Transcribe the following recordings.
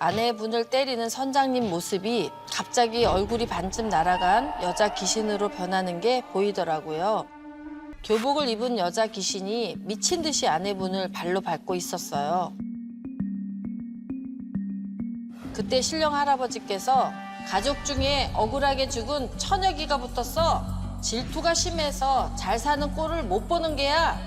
아내분을 때리는 선장님 모습이 갑자기 얼굴이 반쯤 날아간 여자 귀신으로 변하는 게 보이더라고요. 교복을 입은 여자 귀신이 미친 듯이 아내분을 발로 밟고 있었어요. 그때 신령 할아버지께서 가족 중에 억울하게 죽은 처녀기가 붙었어. 질투가 심해서 잘 사는 꼴을 못 보는 게야.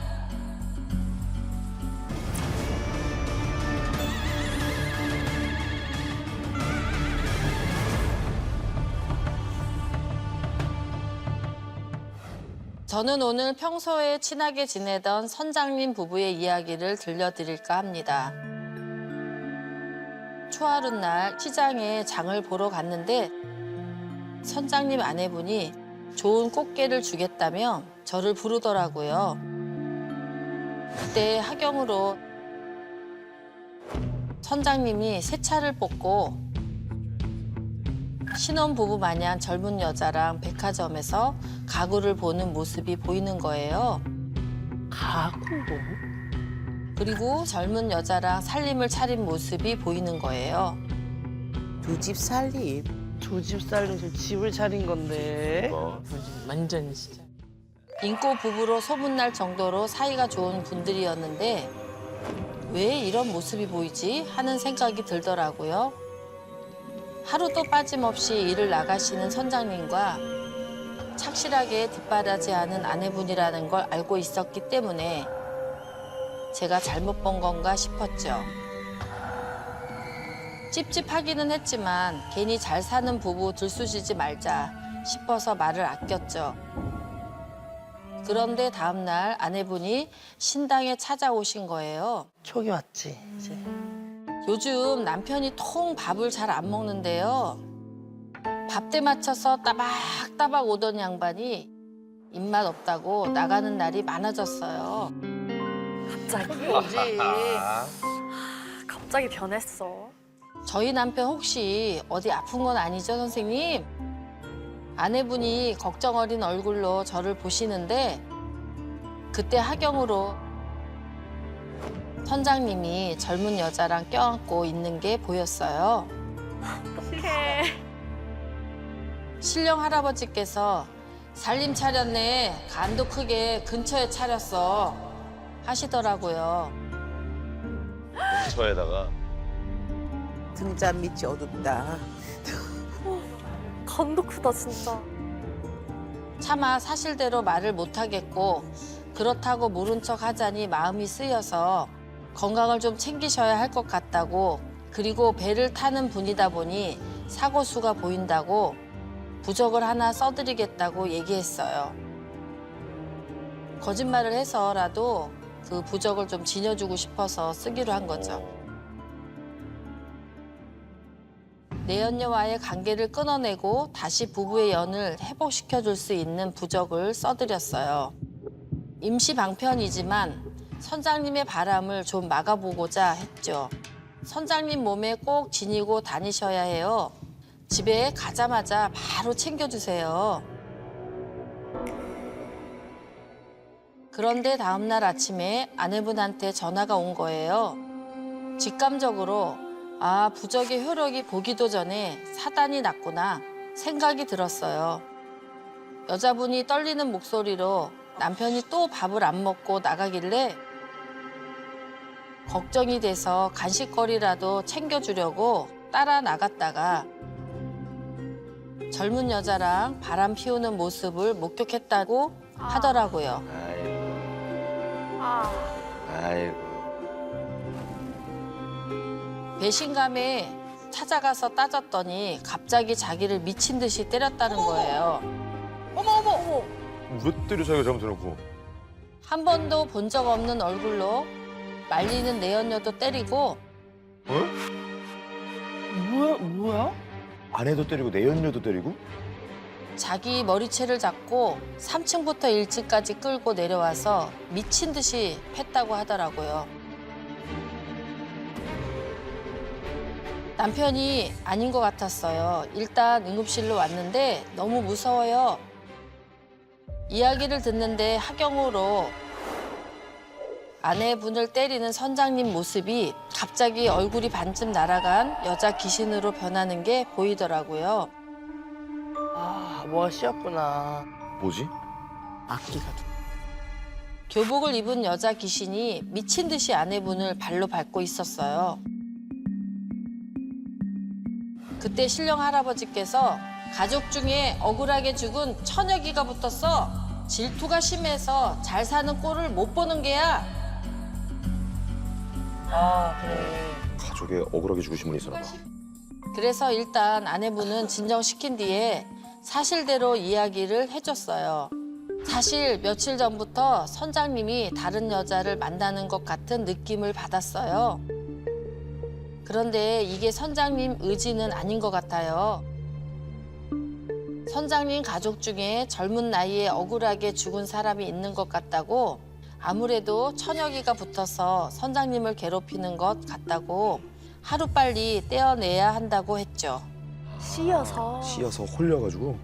저는 오늘 평소에 친하게 지내던 선장님 부부의 이야기를 들려드릴까 합니다. 초하룻날 시장에 장을 보러 갔는데 선장님 아내분이 좋은 꽃게를 주겠다며 저를 부르더라고요. 그때 하경으로 선장님이 새 차를 뽑고 신혼부부 마냥 젊은 여자랑 백화점에서 가구를 보는 모습이 보이는 거예요. 가구? 그리고 젊은 여자랑 살림을 차린 모습이 보이는 거예요. 두 집 살림. 두 집 살려서 집을 차린 건데. 완전 진짜. 인고 부부로 소문날 정도로 사이가 좋은 분들이었는데 왜 이런 모습이 보이지 하는 생각이 들더라고요. 하루도 빠짐없이 일을 나가시는 선장님과 착실하게 뒷바라지하는 아내분이라는 걸 알고 있었기 때문에 제가 잘못 본 건가 싶었죠. 찝찝하기는 했지만 괜히 잘 사는 부부 들쑤시지 말자 싶어서 말을 아꼈죠. 그런데 다음 날 아내분이 신당에 찾아오신 거예요. 촉이 왔지, 이제. 요즘 남편이 통 밥을 잘 안 먹는데요. 밥때 맞춰서 따박따박 오던 양반이 입맛 없다고 나가는 날이 많아졌어요. 갑자기? 오지. 갑자기 변했어. 저희 남편 혹시 어디 아픈 건 아니죠, 선생님? 아내분이 걱정 어린 얼굴로 저를 보시는데 그때 하경으로 선장님이 젊은 여자랑 껴안고 있는 게 보였어요. 어떡해. 신령 할아버지께서 살림 차렸네, 간도 크게 근처에 차렸어 하시더라고요. 근처에다가 등잔 밑이 어둡다. 간도 크다, 진짜. 차마 사실대로 말을 못하겠고 그렇다고 모른 척 하자니 마음이 쓰여서 건강을 좀 챙기셔야 할 것 같다고, 그리고 배를 타는 분이다 보니 사고수가 보인다고 부적을 하나 써드리겠다고 얘기했어요. 거짓말을 해서라도 그 부적을 좀 지녀주고 싶어서 쓰기로 한 거죠. 내연녀와의 관계를 끊어내고 다시 부부의 연을 회복시켜줄 수 있는 부적을 써드렸어요. 임시 방편이지만 선장님의 바람을 좀 막아보고자 했죠. 선장님 몸에 꼭 지니고 다니셔야 해요. 집에 가자마자 바로 챙겨주세요. 그런데 다음 날 아침에 아내분한테 전화가 온 거예요. 직감적으로 아, 부적의 효력이 보기도 전에 사단이 났구나 생각이 들었어요. 여자분이 떨리는 목소리로 남편이 또 밥을 안 먹고 나가길래 걱정이 돼서 간식거리라도 챙겨주려고 따라 나갔다가 젊은 여자랑 바람 피우는 모습을 목격했다고 하더라고요. 아, 아이고. 배신감에 찾아가서 따졌더니 갑자기 자기를 미친 듯이 때렸다는 거예요. 어머. 왜 때려 자기가 잘못해놓고. 한 번도 본 적 없는 얼굴로 말리는 내연녀도 때리고 어? 뭐야? 아내도 때리고 내연녀도 때리고? 자기 머리채를 잡고 3층부터 1층까지 끌고 내려와서 미친 듯이 팼다고 하더라고요. 남편이 아닌 것 같았어요. 일단 응급실로 왔는데 너무 무서워요. 이야기를 듣는데 하경으로 아내분을 때리는 선장님 모습이 갑자기 얼굴이 반쯤 날아간 여자 귀신으로 변하는 게 보이더라고요. 아, 뭐가 씌었구나. 뭐지? 악기가 교복을 입은 여자 귀신이 미친 듯이 아내분을 발로 밟고 있었어요. 그때 신령 할아버지께서 가족 중에 억울하게 죽은 처녀기가 붙었어. 질투가 심해서 잘 사는 꼴을 못 보는 게야. 아, 그래. 가족에 억울하게 죽으신 분이 있었나 봐. 그래서 일단 아내분은 진정시킨 뒤에 사실대로 이야기를 해줬어요. 사실 며칠 전부터 선장님이 다른 여자를 만나는 것 같은 느낌을 받았어요. 그런데 이게 선장님 의지는 아닌 것 같아요. 선장님 가족 중에 젊은 나이에 억울하게 죽은 사람이 있는 것 같다고, 아무래도 처녀기가 붙어서 선장님을 괴롭히는 것 같다고 하루빨리 떼어내야 한다고 했죠. 씌어서. 씌어서 홀려가지고.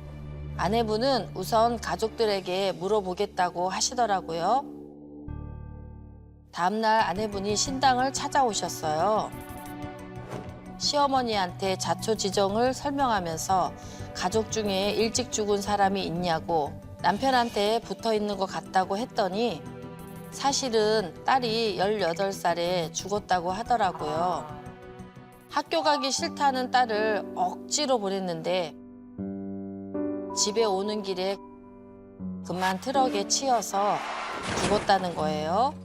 아내분은 우선 가족들에게 물어보겠다고 하시더라고요. 다음날 아내분이 신당을 찾아오셨어요. 시어머니한테 자초지종을 설명하면서 가족 중에 일찍 죽은 사람이 있냐고 남편한테 붙어 있는 것 같다고 했더니 사실은 딸이 18살에 죽었다고 하더라고요. 학교 가기 싫다는 딸을 억지로 보냈는데 집에 오는 길에 그만 트럭에 치여서 죽었다는 거예요.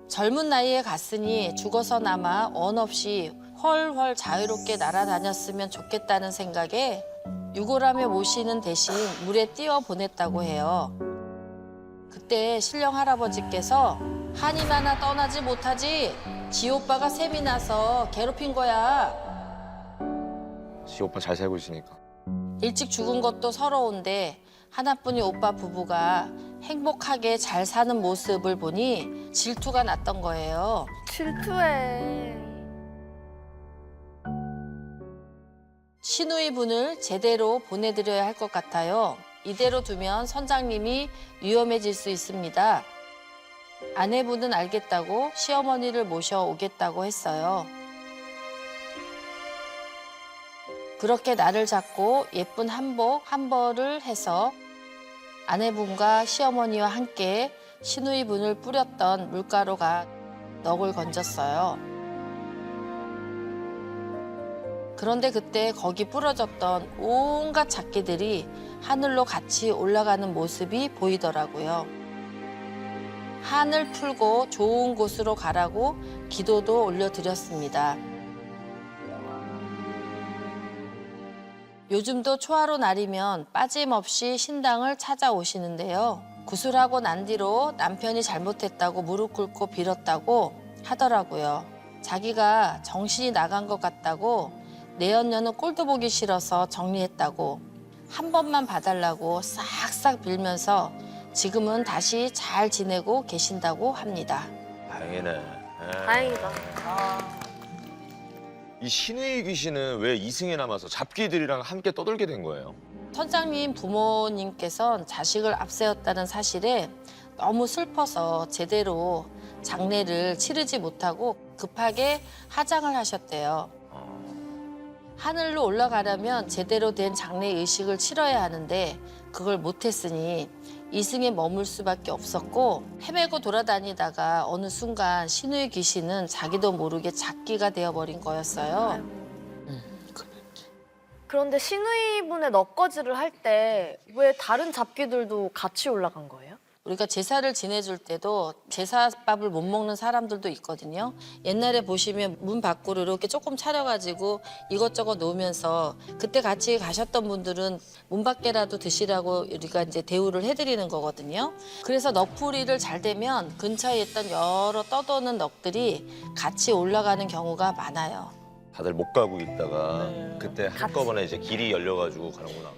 젊은 나이에 갔으니 죽어서나마 원 없이 훨훨 자유롭게 날아다녔으면 좋겠다는 생각에 유골함에 모시는 대신 물에 띄워 보냈다고 해요. 그때 신령 할아버지께서 한이 많아 떠나지 못하지. 지 오빠가 셈이 나서 괴롭힌 거야. 지 오빠 잘 살고 있으니까. 일찍 죽은 것도 서러운데 하나뿐인 오빠 부부가 행복하게 잘 사는 모습을 보니 질투가 났던 거예요. 질투해. 시누이분을 제대로 보내드려야 할 것 같아요. 이대로 두면 선장님이 위험해질 수 있습니다. 아내분은 알겠다고 시어머니를 모셔오겠다고 했어요. 그렇게 날을 잡고 예쁜 한복 한 벌을 해서 아내분과 시어머니와 함께 시누이분을 뿌렸던 물가루가 넋을 건졌어요. 그런데 그때 거기 뿌려졌던 온갖 작기들이 하늘로 같이 올라가는 모습이 보이더라고요. 한을 풀고 좋은 곳으로 가라고 기도도 올려드렸습니다. 요즘도 초하루 날이면 빠짐없이 신당을 찾아오시는데요. 구술하고 난 뒤로 남편이 잘못했다고 무릎 꿇고 빌었다고 하더라고요. 자기가 정신이 나간 것 같다고 내연녀는 꼴도 보기 싫어서 정리했다고 한 번만 봐달라고 싹싹 빌면서 지금은 다시 잘 지내고 계신다고 합니다. 다행이네. 예. 다행이다. 이 신의 귀신은 왜 이승에 남아서 잡귀들이랑 함께 떠돌게 된 거예요? 선장님 부모님께서는 자식을 앞세웠다는 사실에 너무 슬퍼서 제대로 장례를 치르지 못하고 급하게 하장을 하셨대요. 하늘로 올라가려면 제대로 된 장례 의식을 치러야 하는데 그걸 못했으니 이승에 머물 수밖에 없었고 헤매고 돌아다니다가 어느 순간 신의 귀신은 자기도 모르게 잡귀가 되어버린 거였어요. 그런데 시누이분의 넋거지를 할 때 왜 다른 잡귀들도 같이 올라간 거예요? 우리가 제사를 지내줄 때도 제사밥을 못 먹는 사람들도 있거든요. 옛날에 보시면 문 밖으로 이렇게 조금 차려가지고 이것저것 놓으면서 그때 같이 가셨던 분들은 문 밖에라도 드시라고 우리가 이제 대우를 해드리는 거거든요. 그래서 넋풀이를 잘 되면 근처에 있던 여러 떠도는 넋들이 같이 올라가는 경우가 많아요. 다들 못 가고 있다가 그때 한꺼번에 이제 길이 열려가지고 가는구나.